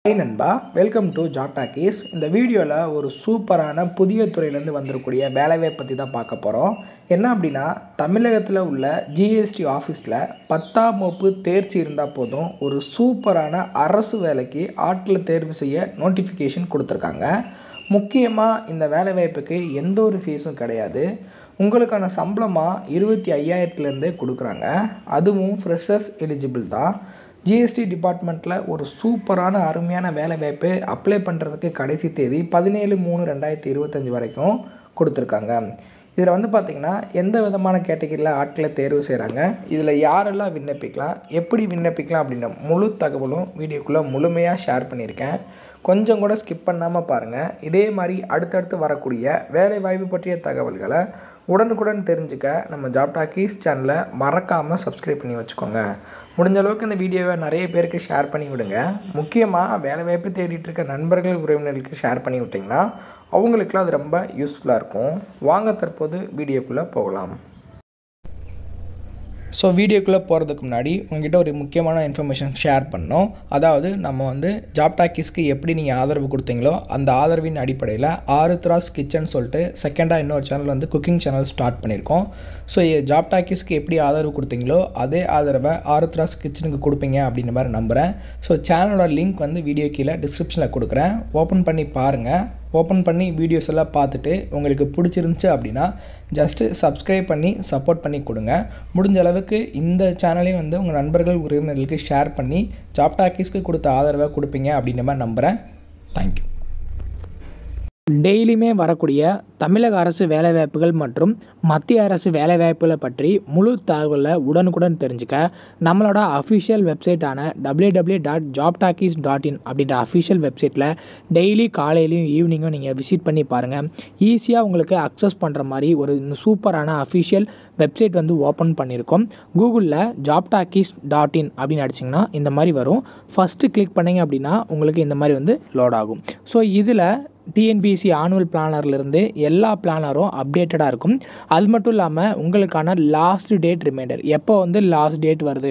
Hi நண்பா, welcome to job talkies. இந்த வீடியோவில் ஒரு சூப்பரான புதிய துறையிலேருந்து வந்திருக்கக்கூடிய வேலைவாய்ப்பு பற்றி தான் பார்க்க போகிறோம். என்ன அப்படின்னா, தமிழகத்தில் உள்ள ஜிஎஸ்டி ஆஃபீஸில் 10ஆம் வகுப்பு தேர்ச்சி இருந்தால் போதும் ஒரு சூப்பரான அரசு வேலைக்கு ஆட்களை தேர்வு செய்ய நோட்டிஃபிகேஷன் கொடுத்துருக்காங்க. முக்கியமாக இந்த வேலைவாய்ப்புக்கு எந்த ஒரு ஃபீஸும் கிடையாது. உங்களுக்கான சம்பளமாக 25,000 கொடுக்குறாங்க. அதுவும் ஃப்ரெஷர்ஸ் எலிஜிபிள் தான். ஜிஎஸ்டி டிபார்ட்மெண்ட்டில் ஒரு சூப்பரான அருமையான வேலைவாய்ப்பு அப்ளை பண்ணுறதுக்கு கடைசி தேதி 17/3/2025 வரைக்கும் கொடுத்துருக்காங்க. இதில் பார்த்திங்கன்னா எந்த விதமான கேட்டகரியில் ஆட்களை தேர்வு செய்கிறாங்க, இதில் யாரெல்லாம் விண்ணப்பிக்கலாம், எப்படி விண்ணப்பிக்கலாம் அப்படின்ற முழு தகவலும் வீடியோக்குள்ளே முழுமையாக ஷேர் பண்ணியிருக்கேன். கொஞ்சம் கூட ஸ்கிப் பண்ணாமல் பாருங்கள். இதே மாதிரி அடுத்தடுத்து வரக்கூடிய வேலைவாய்ப்பு பற்றிய தகவல்களை உடனுக்குடன் தெரிஞ்சுக்க நம்ம ஜாப் டாக்கீஸ் சேனலை மறக்காமல் சப்ஸ்கிரைப் பண்ணி வச்சுக்கோங்க. முடிஞ்ச அளவுக்கு இந்த வீடியோவை நிறைய பேருக்கு ஷேர் பண்ணி விடுங்க. முக்கியமாக வேலைவாய்ப்பு தேடிட்டு இருக்க நண்பர்கள் உறவினர்களுக்கு ஷேர் பண்ணி விட்டிங்கன்னா அவங்களுக்குலாம் அது ரொம்ப யூஸ்ஃபுல்லாக இருக்கும். வாங்க தற்போது வீடியோக்குள்ளே போகலாம். ஸோ வீடியோக்குள்ளே போகிறதுக்கு முன்னாடி உங்கள்கிட்ட ஒரு முக்கியமான இன்ஃபர்மேஷன் ஷேர் பண்ணோம். அதாவது நம்ம ஜாப் டாக்கீஸ்க்கு எப்படி நீங்கள் ஆதரவு கொடுத்தீங்களோ அந்த ஆதரவின் அடிப்படையில் ஆருத்ராஸ் கிச்சன் சொல்லிட்டு செகண்டாக இன்னொரு சேனல் குக்கிங் சேனல் ஸ்டார்ட் பண்ணியிருக்கோம். ஸோ ஜாப் டாக்கீஸ்க்கு எப்படி ஆதரவு கொடுத்தீங்களோ அதே ஆதரவை ஆருத்ராஸ் கிச்சனுக்கு கொடுப்பீங்க அப்படின்ற மாதிரி நம்புகிறேன். ஸோ சேனலோட லிங்க் வீடியோ கீழே டிஸ்கிரிப்ஷனில் கொடுக்குறேன். ஓப்பன் பண்ணி பாருங்கள். ஓப்பன் பண்ணி வீடியோஸ் எல்லாம் பார்த்துட்டு உங்களுக்கு பிடிச்சிருந்துச்சு அப்படின்னா ஜஸ்ட்டு சப்ஸ்கிரைப் பண்ணி சப்போர்ட் பண்ணி கொடுங்க. முடிஞ்ச அளவுக்கு இந்த சேனலையும் உங்கள் நண்பர்கள் உறவினர்களுக்கு ஷேர் பண்ணி ஜாப் டாக்கீஸ்க்கு கொடுத்த ஆதரவை கொடுப்பீங்க அப்படின்ற மாதிரி நம்புகிறேன். தேங்க்யூ. டெய்லியுமே வரக்கூடிய தமிழக அரசு வேலைவாய்ப்புகள் மற்றும் மத்திய அரசு வேலைவாய்ப்புகளை பற்றி முழு தகவலை உடனுக்குடன் தெரிஞ்சுக்க நம்மளோட அஃபிஷியல் வெப்சைட்டான www.jobtalkies.in அப்படின்ற அஃபிஷியல் வெப்சைட்டில் டெய்லி காலையிலையும் ஈவினிங்கும் நீங்கள் விசிட் பண்ணி பாருங்கள். ஈஸியாக உங்களுக்கு அக்சஸ் பண்ணுற மாதிரி ஒரு சூப்பரான அஃபிஷியல் வெப்சைட் ஓப்பன் பண்ணியிருக்கோம். கூகுளில் jobtalkies.in அப்படின்னு அடிச்சிங்கன்னா இந்த மாதிரி வரும். ஃபஸ்ட்டு கிளிக் பண்ணிங்க அப்படின்னா உங்களுக்கு இந்த மாதிரி லோட் ஆகும். ஸோ இதில் டிஎன்பிஎஸ்சி ஆனுவல் பிளானர்லேருந்து எல்லா பிளானரும் அப்டேட்டடாக இருக்கும். அது மட்டும் இல்லாமல் உங்களுக்கான லாஸ்ட் டேட் ரிமைண்டர் எப்போ லாஸ்ட் டேட் வருது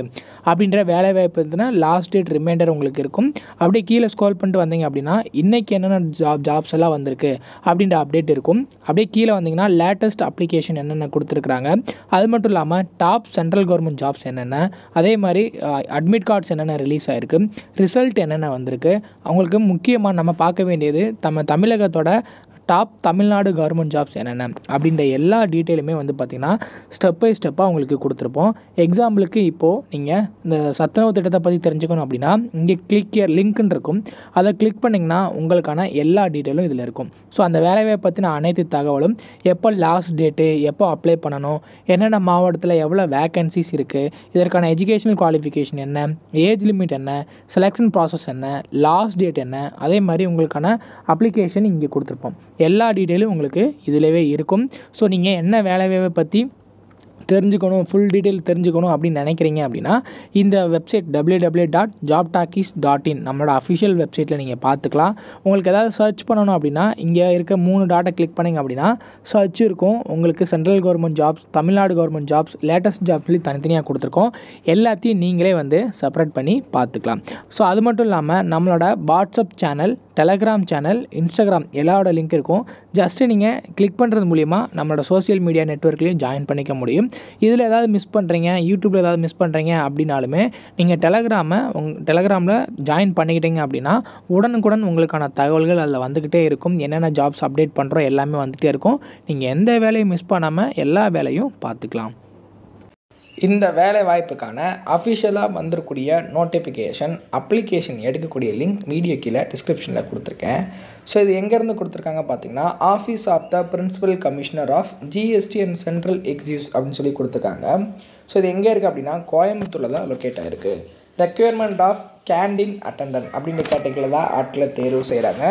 அப்படின்ற வேலைவாய்ப்பு இருந்துன்னா லாஸ்ட் டேட் ரிமைண்டர் உங்களுக்கு இருக்கும். அப்படியே கீழே ஸ்க்ரோல் பண்ணிட்டு வந்தீங்க அப்படின்னா இன்றைக்கி என்னென்ன ஜாப்ஸ் எல்லாம் வந்திருக்கு அப்படின்ற அப்டேட் இருக்கும். அப்படியே கீழே வந்தீங்கன்னா லேட்டஸ்ட் அப்ளிகேஷன் என்னென்ன கொடுத்துருக்குறாங்க, அது மட்டும் இல்லாமல் டாப் சென்ட்ரல் கவர்மெண்ட் ஜாப்ஸ் என்னென்ன, அதே மாதிரி அட்மிட் கார்ட்ஸ் என்னென்ன ரிலீஸ் ஆகிருக்கு, ரிசல்ட் என்னென்ன வந்திருக்கு. அவங்களுக்கு முக்கியமாக நம்ம பார்க்க வேண்டியது தமிழகத்தோட டாப் தமிழ்நாடு கவர்மெண்ட் ஜாப்ஸ் என்னென்ன அப்படின்ற எல்லா டீட்டெயிலுமே பார்த்திங்கன்னா ஸ்டெப் பை ஸ்டெப்பாக உங்களுக்கு கொடுத்துருப்போம். எக்ஸாம்பிளுக்கு இப்போது நீங்கள் இந்த சத்துணவு திட்டத்தை பற்றி தெரிஞ்சுக்கணும் அப்படின்னா இங்கே கிளிக் லிங்க்னு இருக்கும். அதை கிளிக் பண்ணிங்கன்னா உங்களுக்கான எல்லா டீட்டெயிலும் இதில் இருக்கும். ஸோ அந்த வேலைவாய்ப்பை பற்றின அனைத்து தகவலும், எப்போ லாஸ்ட் டேட்டு, எப்போ அப்ளை பண்ணணும், என்னென்ன மாவட்டத்தில் எவ்வளோ வேக்கன்சிஸ் இருக்குது, இதற்கான எஜுகேஷனல் குவாலிஃபிகேஷன் என்ன, ஏஜ் லிமிட் என்ன, செலெக்ஷன் ப்ராசஸ் என்ன, லாஸ்ட் டேட் என்ன, அதே மாதிரி உங்களுக்கான அப்ளிகேஷன் இங்கே கொடுத்துருப்போம். எல்லா டீட்டெயிலும் உங்களுக்கு இதிலவே இருக்கும். ஸோ நீங்கள் என்ன வேலைவாய்ப்பை பற்றி தெரிஞ்சுக்கணும், ஃபுல் டீட்டெயில் தெரிஞ்சுக்கணும் அப்படின்னு நினைக்கிறீங்க அப்படின்னா இந்த வெப்சைட் www.jobtalkies.in நம்மளோட அஃபிஷியல் வெப்சைட்டில் நீங்கள் பார்த்துக்கலாம். உங்களுக்கு ஏதாவது சர்ச் பண்ணணும் அப்படின்னா இங்கே இருக்க 3 டாட்டை கிளிக் பண்ணிங்க அப்படின்னா சர்ச் இருக்கும். உங்களுக்கு central government jobs, Tamil Nadu government jobs, latest jobs சொல்லி தனித்தனியாக கொடுத்துருக்கோம். எல்லாத்தையும் நீங்களே செப்பரேட் பண்ணி பார்த்துக்கலாம். ஸோ அது மட்டும் இல்லாமல் நம்மளோட WhatsApp channel, Telegram channel, Instagram எல்லாரோட லிங்க் இருக்கும். ஜஸ்ட்டு நீங்கள் கிளிக் பண்ணுறது மூலிமா நம்மளோட சோஷியல் மீடியா நெட்வொர்க்லேயும் ஜாயின் பண்ணிக்க முடியும். இதில் ஏதாவது மிஸ் பண்ணுறீங்க, யூடியூப்பில் ஏதாவது மிஸ் பண்ணுறீங்க அப்படின்னாலுமே நீங்கள் டெலகிராமில் ஜாயின் பண்ணிக்கிட்டீங்க அப்படின்னா உடனுக்குடன் உங்களுக்கான தகவல்கள் அதில் வந்துக்கிட்டே இருக்கும். என்னென்ன ஜாப்ஸ் அப்டேட் பண்ணுறோம் எல்லாமே வந்துகிட்டே இருக்கும். நீங்கள் எந்த வேலையும் மிஸ் பண்ணாமல் எல்லா வேலையும் பார்த்துக்கலாம். இந்த வேலை வாய்ப்புக்கான அஃபிஷியலாக வந்திருக்கூடிய நோட்டிஃபிகேஷன் அப்ளிகேஷன் எடுக்கக்கூடிய லிங்க் வீடியோ கீழே டிஸ்கிரிப்ஷனில் கொடுத்துருக்கேன். ஸோ இது எங்கேருந்து கொடுத்துருக்காங்க பார்த்தீங்கன்னா office of the principal commissioner of GST and central executives அப்படின்னு சொல்லி கொடுத்துருக்காங்க. ஸோ இது எங்கே இருக்குது அப்படின்னா கோயம்புத்தூரில் தான் லொக்கேட் ஆகிருக்கு. ரெக்யர்மெண்ட் ஆஃப் கேண்டீன் அட்டண்டன்ட் அப்படின்ற கேட்டகரியில் தான் ஆட்களை தேர்வு செய்கிறாங்க.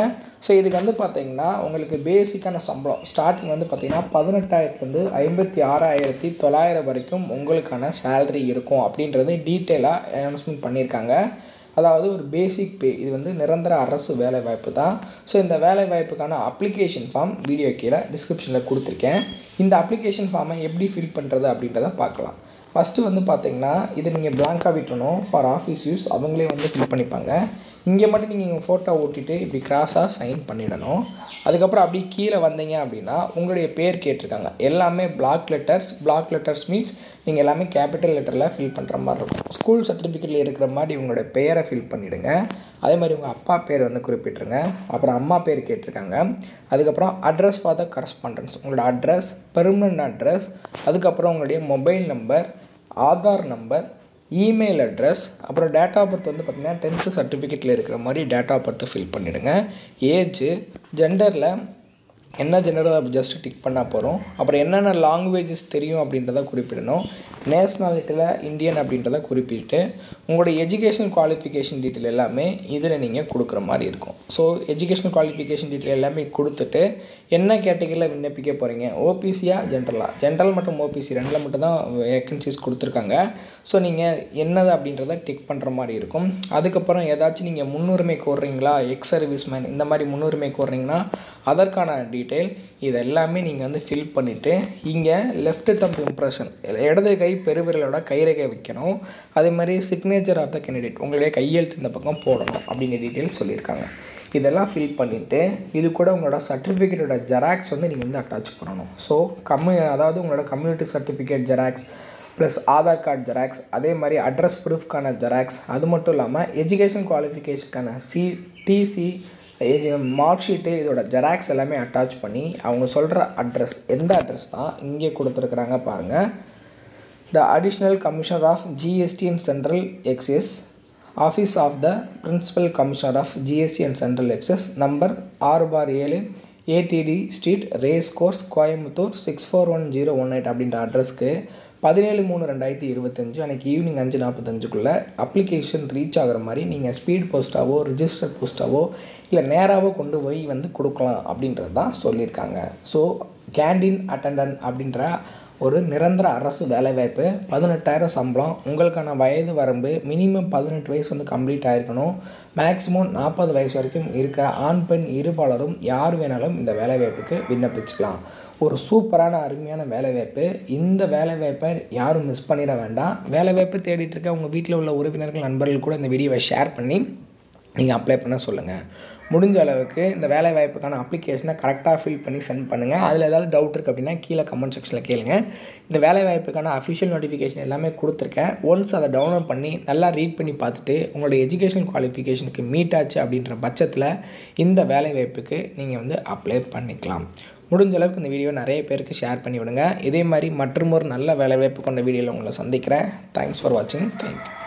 ஸோ இதுக்கு பார்த்திங்கன்னா உங்களுக்கு பேசிக்கான சம்பளம் ஸ்டார்டிங் பார்த்திங்கன்னா 18,000 56,900 வரைக்கும் உங்களுக்கான சேலரி இருக்கும் அப்படின்றது டீட்டெயிலாக அனௌன்ஸ்மெண்ட் பண்ணியிருக்காங்க. அதாவது ஒரு பேசிக் பே. இது நிரந்தர அரசு வேலைவாய்ப்பு தான். ஸோ இந்த வேலைவாய்ப்புக்கான அப்ளிகேஷன் ஃபார்ம் வீடியோ கீழே டிஸ்கிரிப்ஷனில் கொடுத்துருக்கேன். இந்த அப்ளிகேஷன் ஃபார்மை எப்படி ஃபில் பண்ணுறது அப்படின்றத பார்க்கலாம். ஃபஸ்ட்டு பார்த்தீங்கன்னா இது நீங்கள் பிளாங்காக விட்டணும் ஃபார் ஆஃபீஸ் யூஸ் அவங்களே ஃபில் பண்ணிப்பாங்க. இங்கே மட்டும் நீங்கள் உங்கள் ஃபோட்டோ ஓட்டிட்டு இப்படி கிராஸாக சைன் பண்ணிடணும். அதுக்கப்புறம் அப்படி கீழே வந்தீங்க அப்படின்னா உங்களுடைய பேர் கேட்டிருக்காங்க. எல்லாமே பிளாக் லெட்டர்ஸ் மீன்ஸ் நீங்கள் எல்லாமே கேபிட்டல் லெட்டரில் ஃபில் பண்ணுற மாதிரி இருக்கும். ஸ்கூல் சர்டிஃபிகேட்டில் இருக்கிற மாதிரி உங்களுடைய பெயரை ஃபில் பண்ணிவிடுங்க. அதே மாதிரி உங்கள் அப்பா பேர் வந்து குறிப்பிட்ருங்க. அப்புறம் அம்மா பேர் கேட்டிருக்காங்க. அதுக்கப்புறம் அட்ரஸ் ஃபார் த கரஸ்பாண்டன்ஸ், உங்களோட அட்ரஸ், பெர்மனன்ட் அட்ரஸ், அதுக்கப்புறம் உங்களுடைய mobile number, Aadhaar number, email address, அப்புறம் டேட் ஆஃப் பர்த் வந்து பார்த்திங்கன்னா 10th சர்டிஃபிகேட்டில் இருக்கிற மாதிரி டேட் ஆஃப் பர்த்தை ஃபில் பண்ணிவிடுங்க. ஏஜு, ஜெண்டரில் என்ன ஜெண்டரோ அப்படி ஜஸ்ட் டிக் பண்ணால் போகிறோம். அப்புறம் என்னென்ன லாங்குவேஜஸ் தெரியும் அப்படின்றத குறிப்பிடணும். நேஷ்னாலிட்டியில் இந்தியன் அப்படின்றத குறிப்பிட்டு உங்களோட எஜுகேஷனல் குவாலிஃபிகேஷன் டீட்டெயில் எல்லாமே இதில் நீங்கள் கொடுக்குற மாதிரி இருக்கும். ஸோ எஜுகேஷனல் குவாலிஃபிகேஷன் டீட்டெயில் எல்லாமே கொடுத்துட்டு என்ன கேட்டகரியில் விண்ணப்பிக்க போகிறீங்க, ஓபிசியா ஜென்ரல் மற்றும் ஓபிசி ரெண்டில் மட்டும் தான் வேக்கன்சிஸ் கொடுத்துருக்காங்க. ஸோ நீங்கள் என்னது அப்படின்றத டிக் பண்ணுற மாதிரி இருக்கும். அதுக்கப்புறம் ஏதாச்சும் நீங்கள் முன்னுரிமை கோர்றீங்களா, எக்ஸ் சர்வீஸ்மேன் இந்த மாதிரி முன்னுரிமை கோர்றீங்கன்னா அதற்கான டீட்டெயில் இது எல்லாமே நீங்கள் வந்து ஃபில் பண்ணிவிட்டு இங்கே லெஃப்ட் தம்ப் இம்ப்ரெஷன், இடது கை பெருவிரலோட கைரேகை வைக்கணும். அதே மாதிரி சிக்னேச்சர் ஆஃப் த கேண்டிடேட், உங்களுடைய கையெழுத்து இந்த பக்கம் போடணும் அப்படிங்கிற டீட்டெயில் சொல்லியிருக்காங்க. இதெல்லாம் ஃபில் பண்ணிவிட்டு இது கூட உங்களோட சர்டிஃபிகேட்டோட ஜெராக்ஸ் வந்து நீங்கள் வந்து அட்டாச் பண்ணணும். ஸோ அதாவது உங்களோட community certificate xerox plus Aadhaar card xerox, அதே மாதிரி அட்ரஸ் ப்ரூஃப்கான ஜெராக்ஸ், அது மட்டும் இல்லாமல் எஜுகேஷன் குவாலிஃபிகேஷனுக்கான டிசி, மார்க் ஷீட்டு, இதோட ஜெராக்ஸ் எல்லாமே அட்டாச் பண்ணி அவங்க சொல்கிற அட்ரஸ் எந்த அட்ரஸ் தான் இங்கே கொடுத்துருக்குறாங்க பாருங்கள். The additional commissioner of GST and central excise, office of the principal commissioner of GST and central excise, number 6/7 ATD street, race course, Coimbatore 641018 அப்படின்ற அட்ரஸ்க்கு 17/3/2025 அன்றைக்கி ஈவினிங் 5:45 அப்ளிகேஷன் ரீச் ஆகிற மாதிரி நீங்கள் ஸ்பீட் போஸ்ட்டாவோ ரிஜிஸ்டர் போஸ்ட்டாவோ இல்லை நேராகவோ கொண்டு போய் வந்து கொடுக்கலாம் அப்படின்றது தான் சொல்லியிருக்காங்க. ஸோ கேண்டீன் அட்டெண்டன்ட் அப்படின்ற ஒரு நிரந்தர அரசு வேலைவாய்ப்பு, 18,000 சம்பளம், உங்களுக்கான வயது வரம்பு மினிமம் 18 வயசு வந்து கம்ப்ளீட் ஆகிருக்கணும். மேக்ஸிமம் 40 வயசு வரைக்கும் இருக்க ஆண் பெண் இருபாலரும் யார் வேணாலும் இந்த வேலைவாய்ப்புக்கு விண்ணப்பிச்சுக்கலாம். ஒரு சூப்பரான அருமையான வேலைவாய்ப்பு. இந்த வேலைவாய்ப்பை யாரும் மிஸ் பண்ணிட வேண்டாம். வேலைவாய்ப்பு தேடிட்டு இருக்க உங்கள் வீட்டில் உள்ள உறவினர்கள் நண்பர்கள் கூட இந்த வீடியோவை ஷேர் பண்ணி நீங்கள் அப்ளை பண்ண சொல்லுங்கள். முடிஞ்ச அளவுக்கு இந்த வேலைவாய்ப்புக்கான அப்ளிகேஷனை கரெக்டாக ஃபில் பண்ணி சென்ட் பண்ணுங்கள். அதில் ஏதாவது டவுட் இருக்குது அப்படின்னா கீழே கமெண்ட் செக்ஷனில் கேளுங்க. இந்த வேலைவாய்ப்புக்கான அஃபிஷியல் நோட்டிஃபிகேஷன் எல்லாமே கொடுத்துருக்கேன். ஒன்ஸ் அதை டவுன்லோட் பண்ணி நல்லா ரீட் பண்ணி பார்த்துட்டு உங்களோட எஜுகேஷன் குவாலிஃபிகேஷனுக்கு மீட் ஆச்சு அப்படின்ற பட்சத்தில் இந்த வேலைவாய்ப்புக்கு நீங்கள் வந்து அப்ளை பண்ணிக்கலாம். முடிஞ்ச அளவுக்கு இந்த வீடியோ நிறைய பேருக்கு ஷேர் பண்ணி விடுங்க. இதே மாதிரி மற்றும் ஒரு நல்ல வேலைவாய்ப்பு கொண்ட வீடியோவில் உங்களை சந்திக்கிறேன். தேங்க்ஸ் ஃபார் வாட்சிங். தேங்க்யூ.